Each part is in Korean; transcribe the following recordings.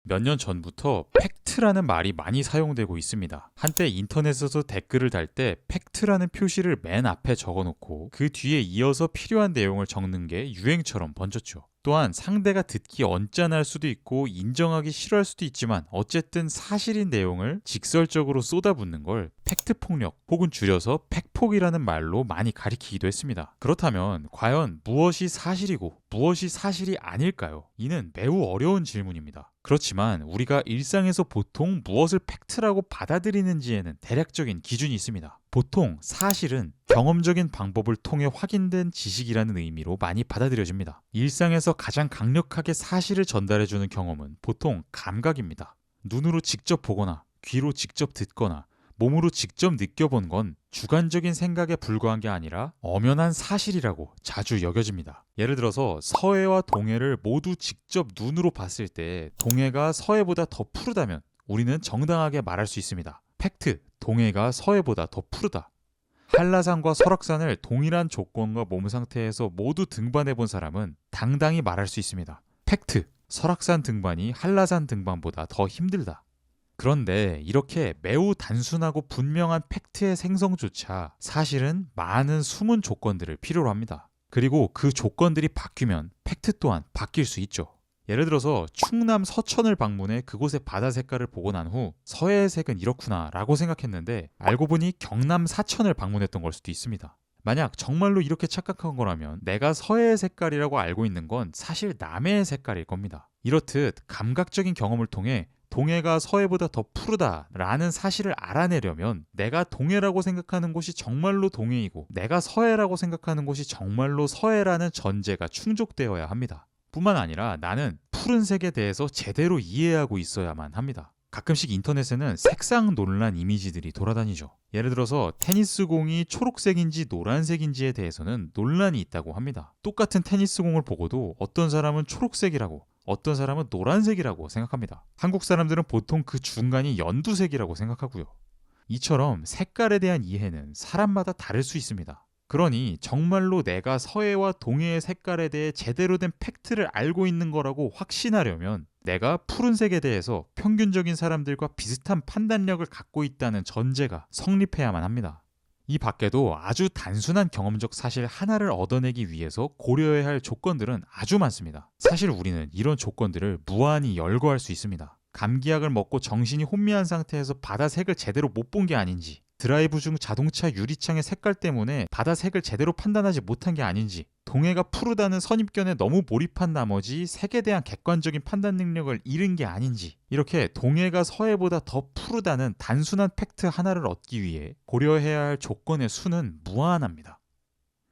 몇 년 전부터 팩트라는 말이 많이 사용되고 있습니다. 한때 인터넷에서 댓글을 달 때 팩트라는 표시를 맨 앞에 적어놓고 그 뒤에 이어서 필요한 내용을 적는 게 유행처럼 번졌죠. 또한 상대가 듣기 언짢을 수도 있고 인정하기 싫어할 수도 있지만 어쨌든 사실인 내용을 직설적으로 쏟아붓는 걸 팩트폭력 혹은 줄여서 팩폭이라는 말로 많이 가리키기도 했습니다. 그렇다면 과연 무엇이 사실이고 무엇이 사실이 아닐까요? 이는 매우 어려운 질문입니다. 그렇지만 우리가 일상에서 보통 무엇을 팩트라고 받아들이는지에는 대략적인 기준이 있습니다. 보통 사실은 경험적인 방법을 통해 확인된 지식이라는 의미로 많이 받아들여집니다. 일상에서 가장 강력하게 사실을 전달해주는 경험은 보통 감각입니다. 눈으로 직접 보거나 귀로 직접 듣거나 몸으로 직접 느껴본 건 주관적인 생각에 불과한 게 아니라 엄연한 사실이라고 자주 여겨집니다. 예를 들어서 서해와 동해를 모두 직접 눈으로 봤을 때 동해가 서해보다 더 푸르다면 우리는 정당하게 말할 수 있습니다. 팩트, 동해가 서해보다 더 푸르다. 한라산과 설악산을 동일한 조건과 몸 상태에서 모두 등반해 본 사람은 당당히 말할 수 있습니다. 팩트, 설악산 등반이 한라산 등반보다 더 힘들다. 그런데 이렇게 매우 단순하고 분명한 팩트의 생성조차 사실은 많은 숨은 조건들을 필요로 합니다. 그리고 그 조건들이 바뀌면 팩트 또한 바뀔 수 있죠. 예를 들어서 충남 서천을 방문해 그곳의 바다 색깔을 보고 난 후 서해의 색은 이렇구나 라고 생각했는데 알고 보니 경남 사천을 방문했던 걸 수도 있습니다. 만약 정말로 이렇게 착각한 거라면 내가 서해의 색깔이라고 알고 있는 건 사실 남해의 색깔일 겁니다. 이렇듯 감각적인 경험을 통해 동해가 서해보다 더 푸르다라는 사실을 알아내려면 내가 동해라고 생각하는 곳이 정말로 동해이고 내가 서해라고 생각하는 곳이 정말로 서해라는 전제가 충족되어야 합니다. 뿐만 아니라 나는 푸른색에 대해서 제대로 이해하고 있어야만 합니다. 가끔씩 인터넷에는 색상 논란 이미지들이 돌아다니죠. 예를 들어서 테니스 공이 초록색인지 노란색인지에 대해서는 논란이 있다고 합니다. 똑같은 테니스 공을 보고도 어떤 사람은 초록색이라고 어떤 사람은 노란색이라고 생각합니다. 한국 사람들은 보통 그 중간이 연두색이라고 생각하고요. 이처럼 색깔에 대한 이해는 사람마다 다를 수 있습니다. 그러니 정말로 내가 서해와 동해의 색깔에 대해 제대로 된 팩트를 알고 있는 거라고 확신하려면 내가 푸른색에 대해서 평균적인 사람들과 비슷한 판단력을 갖고 있다는 전제가 성립해야만 합니다. 이 밖에도 아주 단순한 경험적 사실 하나를 얻어내기 위해서 고려해야 할 조건들은 아주 많습니다. 사실 우리는 이런 조건들을 무한히 열거할 수 있습니다. 감기약을 먹고 정신이 혼미한 상태에서 바다 색을 제대로 못 본 게 아닌지, 드라이브 중 자동차 유리창의 색깔 때문에 바다 색을 제대로 판단하지 못한 게 아닌지, 동해가 푸르다는 선입견에 너무 몰입한 나머지 색에 대한 객관적인 판단 능력을 잃은 게 아닌지, 이렇게 동해가 서해보다 더 푸르다는 단순한 팩트 하나를 얻기 위해 고려해야 할 조건의 수는 무한합니다.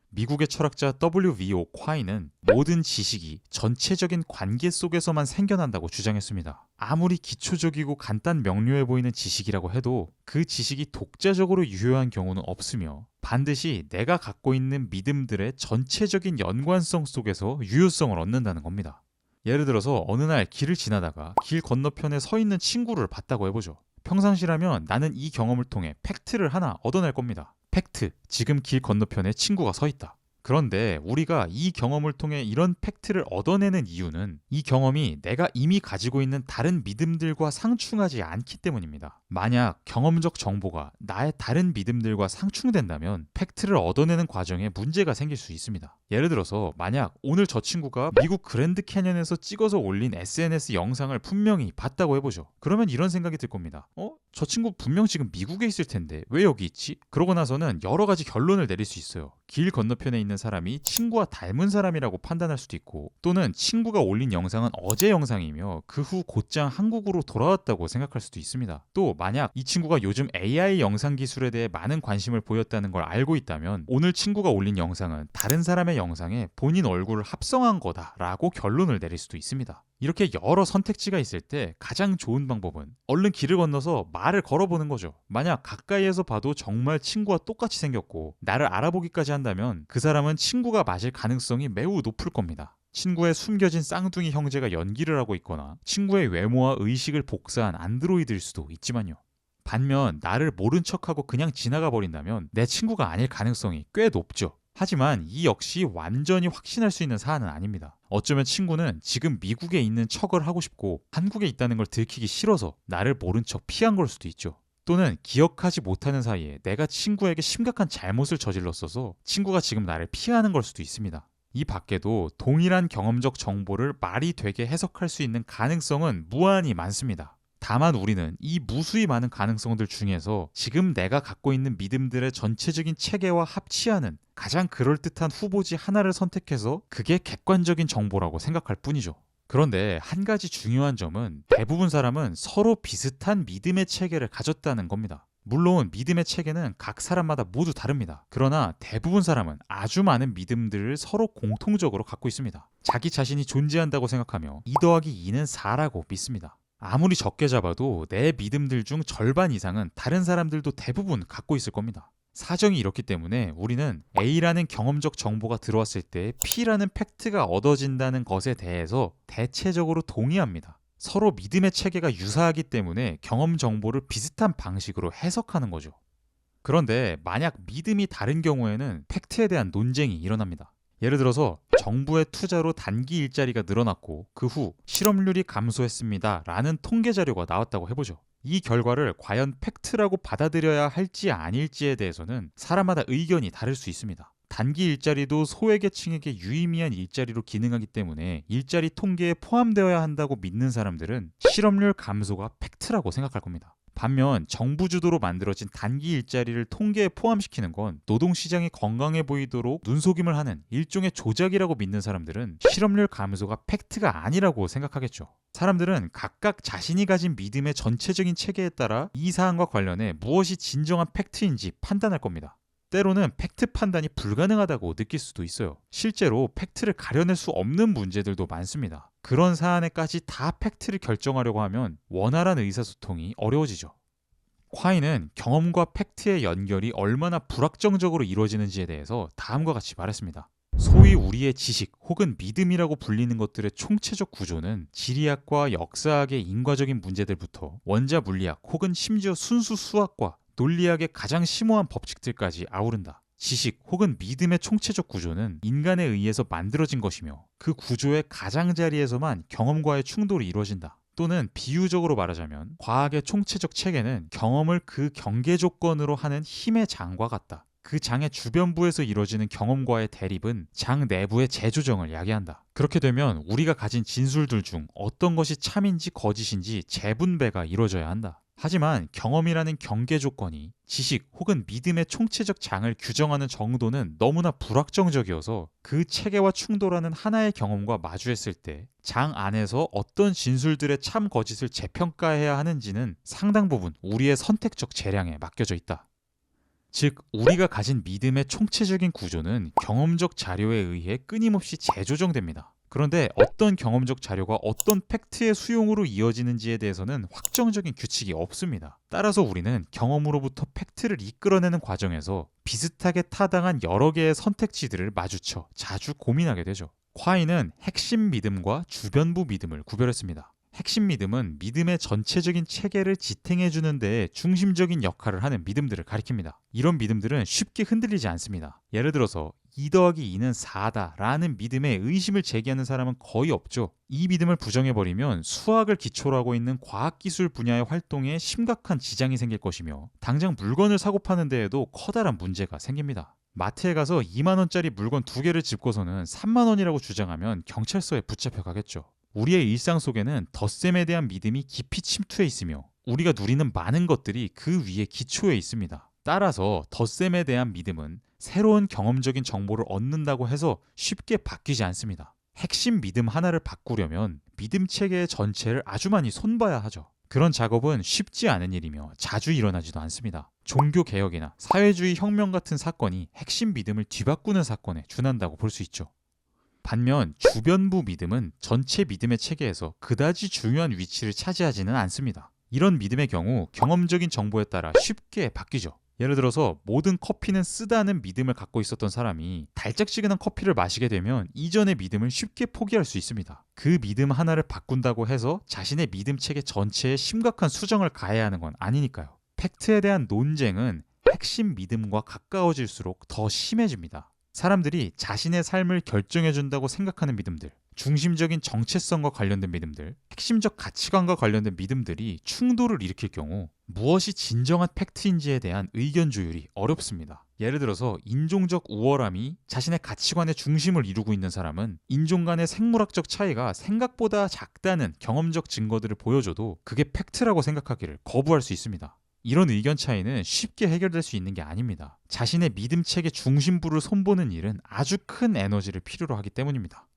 미국의 철학자 W.V.O. 콰이는 모든 지식이 전체적인 관계 속에서만 생겨난다고 주장했습니다. 아무리 기초적이고 간단 명료해 보이는 지식이라고 해도 그 지식이 독자적으로 유효한 경우는 없으며 반드시 내가 갖고 있는 믿음들의 전체적인 연관성 속에서 유효성을 얻는다는 겁니다. 예를 들어서 어느 날 길을 지나다가 길 건너편에 서 있는 친구를 봤다고 해보죠. 평상시라면 나는 이 경험을 통해 팩트를 하나 얻어낼 겁니다. 팩트, 지금 길 건너편에 친구가 서 있다. 그런데 우리가 이 경험을 통해 이런 팩트를 얻어내는 이유는 이 경험이 내가 이미 가지고 있는 다른 믿음들과 상충하지 않기 때문입니다. 만약 경험적 정보가 나의 다른 믿음들과 상충된다면 팩트를 얻어내는 과정에 문제가 생길 수 있습니다. 예를 들어서 만약 오늘 저 친구가 미국 그랜드 캐년에서 찍어서 올린 SNS 영상을 분명히 봤다고 해보죠. 그러면 이런 생각이 들 겁니다. 저 친구 분명 지금 미국에 있을 텐데 왜 여기 있지? 그러고 나서는 여러 가지 결론을 내릴 수 있어요. 길 건너편에 있는 사람이 친구와 닮은 사람이라고 판단할 수도 있고, 또는 친구가 올린 영상은 어제 영상이며 그 후 곧장 한국으로 돌아왔다고 생각할 수도 있습니다. 또 만약 이 친구가 요즘 AI 영상 기술에 대해 많은 관심을 보였다는 걸 알고 있다면 오늘 친구가 올린 영상은 다른 사람의 영상에 본인 얼굴을 합성한 거다라고 결론을 내릴 수도 있습니다. 이렇게 여러 선택지가 있을 때 가장 좋은 방법은 얼른 길을 건너서 말을 걸어보는 거죠. 만약 가까이에서 봐도 정말 친구와 똑같이 생겼고 나를 알아보기까지 한다면 그 사람은 친구가 맞을 가능성이 매우 높을 겁니다. 친구의 숨겨진 쌍둥이 형제가 연기를 하고 있거나 친구의 외모와 의식을 복사한 안드로이드일 수도 있지만요. 반면 나를 모른 척하고 그냥 지나가 버린다면 내 친구가 아닐 가능성이 꽤 높죠. 하지만 이 역시 완전히 확신할 수 있는 사안은 아닙니다. 어쩌면 친구는 지금 미국에 있는 척을 하고 싶고 한국에 있다는 걸 들키기 싫어서 나를 모른 척 피한 걸 수도 있죠. 또는 기억하지 못하는 사이에 내가 친구에게 심각한 잘못을 저질렀어서 친구가 지금 나를 피하는 걸 수도 있습니다. 이 밖에도 동일한 경험적 정보를 말이 되게 해석할 수 있는 가능성은 무한히 많습니다. 다만 우리는 이 무수히 많은 가능성들 중에서 지금 내가 갖고 있는 믿음들의 전체적인 체계와 합치하는 가장 그럴듯한 후보지 하나를 선택해서 그게 객관적인 정보라고 생각할 뿐이죠. 그런데 한 가지 중요한 점은 대부분 사람은 서로 비슷한 믿음의 체계를 가졌다는 겁니다. 물론 믿음의 체계는 각 사람마다 모두 다릅니다. 그러나 대부분 사람은 아주 많은 믿음들을 서로 공통적으로 갖고 있습니다. 자기 자신이 존재한다고 생각하며 2 더하기 2는 4라고 믿습니다. 아무리 적게 잡아도 내 믿음들 중 절반 이상은 다른 사람들도 대부분 갖고 있을 겁니다. 사정이 이렇기 때문에 우리는 A라는 경험적 정보가 들어왔을 때 P라는 팩트가 얻어진다는 것에 대해서 대체적으로 동의합니다. 서로 믿음의 체계가 유사하기 때문에 경험 정보를 비슷한 방식으로 해석하는 거죠. 그런데 만약 믿음이 다른 경우에는 팩트에 대한 논쟁이 일어납니다. 예를 들어서 정부의 투자로 단기 일자리가 늘어났고 그 후 실업률이 감소했습니다 라는 통계 자료가 나왔다고 해보죠. 이 결과를 과연 팩트라고 받아들여야 할지 아닐지에 대해서는 사람마다 의견이 다를 수 있습니다. 단기 일자리도 소외계층에게 유의미한 일자리로 기능하기 때문에 일자리 통계에 포함되어야 한다고 믿는 사람들은 실업률 감소가 팩트라고 생각할 겁니다. 반면 정부 주도로 만들어진 단기 일자리를 통계에 포함시키는 건 노동시장이 건강해 보이도록 눈속임을 하는 일종의 조작이라고 믿는 사람들은 실업률 감소가 팩트가 아니라고 생각하겠죠. 사람들은 각각 자신이 가진 믿음의 전체적인 체계에 따라 이 사안과 관련해 무엇이 진정한 팩트인지 판단할 겁니다. 때로는 팩트 판단이 불가능하다고 느낄 수도 있어요. 실제로 팩트를 가려낼 수 없는 문제들도 많습니다. 그런 사안에까지 다 팩트를 결정하려고 하면 원활한 의사소통이 어려워지죠. 콰이는 경험과 팩트의 연결이 얼마나 불확정적으로 이루어지는지에 대해서 다음과 같이 말했습니다. 소위 우리의 지식 혹은 믿음이라고 불리는 것들의 총체적 구조는 지리학과 역사학의 인과적인 문제들부터 원자 물리학 혹은 심지어 순수 수학과 논리학의 가장 심오한 법칙들까지 아우른다. 지식 혹은 믿음의 총체적 구조는 인간에 의해서 만들어진 것이며 그 구조의 가장자리에서만 경험과의 충돌이 이루어진다. 또는 비유적으로 말하자면 과학의 총체적 체계는 경험을 그 경계 조건으로 하는 힘의 장과 같다. 그 장의 주변부에서 이루어지는 경험과의 대립은 장 내부의 재조정을 야기한다. 그렇게 되면 우리가 가진 진술들 중 어떤 것이 참인지 거짓인지 재분배가 이루어져야 한다. 하지만 경험이라는 경계 조건이 지식 혹은 믿음의 총체적 장을 규정하는 정도는 너무나 불확정적이어서 그 체계와 충돌하는 하나의 경험과 마주했을 때 장 안에서 어떤 진술들의 참 거짓을 재평가해야 하는지는 상당 부분 우리의 선택적 재량에 맡겨져 있다. 즉 우리가 가진 믿음의 총체적인 구조는 경험적 자료에 의해 끊임없이 재조정됩니다. 그런데 어떤 경험적 자료가 어떤 팩트의 수용으로 이어지는지에 대해서는 확정적인 규칙이 없습니다. 따라서 우리는 경험으로부터 팩트를 이끌어내는 과정에서 비슷하게 타당한 여러 개의 선택지들을 마주쳐 자주 고민하게 되죠. 콰이는 핵심 믿음과 주변부 믿음을 구별했습니다. 핵심 믿음은 믿음의 전체적인 체계를 지탱해주는 데에 중심적인 역할을 하는 믿음들을 가리킵니다. 이런 믿음들은 쉽게 흔들리지 않습니다. 예를 들어서 2 더하기 2는 4다 라는 믿음에 의심을 제기하는 사람은 거의 없죠. 이 믿음을 부정해버리면 수학을 기초로 하고 있는 과학기술 분야의 활동에 심각한 지장이 생길 것이며 당장 물건을 사고 파는 데에도 커다란 문제가 생깁니다. 마트에 가서 2만원짜리 물건 2개를 짚고서는 3만원이라고 주장하면 경찰서에 붙잡혀 가겠죠. 우리의 일상 속에는 덧셈에 대한 믿음이 깊이 침투해 있으며 우리가 누리는 많은 것들이 그 위에 기초해 있습니다. 따라서 덧셈에 대한 믿음은 새로운 경험적인 정보를 얻는다고 해서 쉽게 바뀌지 않습니다. 핵심 믿음 하나를 바꾸려면 믿음 체계의 전체를 아주 많이 손봐야 하죠. 그런 작업은 쉽지 않은 일이며 자주 일어나지도 않습니다. 종교개혁이나 사회주의 혁명 같은 사건이 핵심 믿음을 뒤바꾸는 사건에 준한다고 볼 수 있죠. 반면 주변부 믿음은 전체 믿음의 체계에서 그다지 중요한 위치를 차지하지는 않습니다. 이런 믿음의 경우 경험적인 정보에 따라 쉽게 바뀌죠. 예를 들어서 모든 커피는 쓰다는 믿음을 갖고 있었던 사람이 달짝지근한 커피를 마시게 되면 이전의 믿음을 쉽게 포기할 수 있습니다. 그 믿음 하나를 바꾼다고 해서 자신의 믿음 체계 전체에 심각한 수정을 가해야 하는 건 아니니까요. 팩트에 대한 논쟁은 핵심 믿음과 가까워질수록 더 심해집니다. 사람들이 자신의 삶을 결정해준다고 생각하는 믿음들, 중심적인 정체성과 관련된 믿음들, 핵심적 가치관과 관련된 믿음들이 충돌을 일으킬 경우 무엇이 진정한 팩트인지에 대한 의견 조율이 어렵습니다. 예를 들어서 인종적 우월함이 자신의 가치관의 중심을 이루고 있는 사람은 인종 간의 생물학적 차이가 생각보다 작다는 경험적 증거들을 보여줘도 그게 팩트라고 생각하기를 거부할 수 있습니다. 이런 의견 차이는 쉽게 해결될 수 있는 게 아닙니다. 자신의 믿음책의 중심부를 손보는 일은 아주 큰 에너지를 필요로 하기 때문입니다.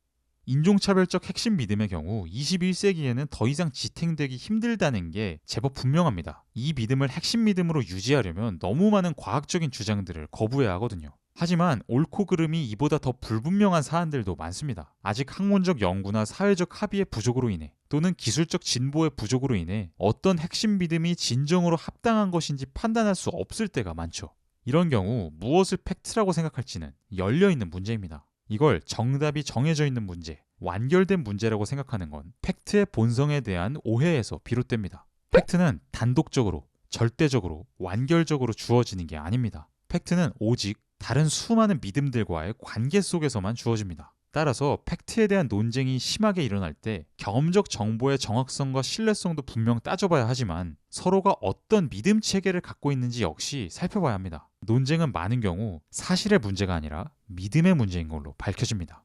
인종차별적 핵심 믿음의 경우 21세기에는 더 이상 지탱되기 힘들다는 게 제법 분명합니다. 이 믿음을 핵심 믿음으로 유지하려면 너무 많은 과학적인 주장들을 거부해야 하거든요. 하지만 옳고 그름이 이보다 더 불분명한 사안들도 많습니다. 아직 학문적 연구나 사회적 합의의 부족으로 인해 또는 기술적 진보의 부족으로 인해 어떤 핵심 믿음이 진정으로 합당한 것인지 판단할 수 없을 때가 많죠. 이런 경우 무엇을 팩트라고 생각할지는 열려있는 문제입니다. 이걸 정답이 정해져 있는 문제, 완결된 문제라고 생각하는 건 팩트의 본성에 대한 오해에서 비롯됩니다. 팩트는 단독적으로, 절대적으로, 완결적으로 주어지는 게 아닙니다. 팩트는 오직 다른 수많은 믿음들과의 관계 속에서만 주어집니다. 따라서 팩트에 대한 논쟁이 심하게 일어날 때 경험적 정보의 정확성과 신뢰성도 분명 따져봐야 하지만 서로가 어떤 믿음 체계를 갖고 있는지 역시 살펴봐야 합니다. 논쟁은 많은 경우 사실의 문제가 아니라 믿음의 문제인 걸로 밝혀집니다.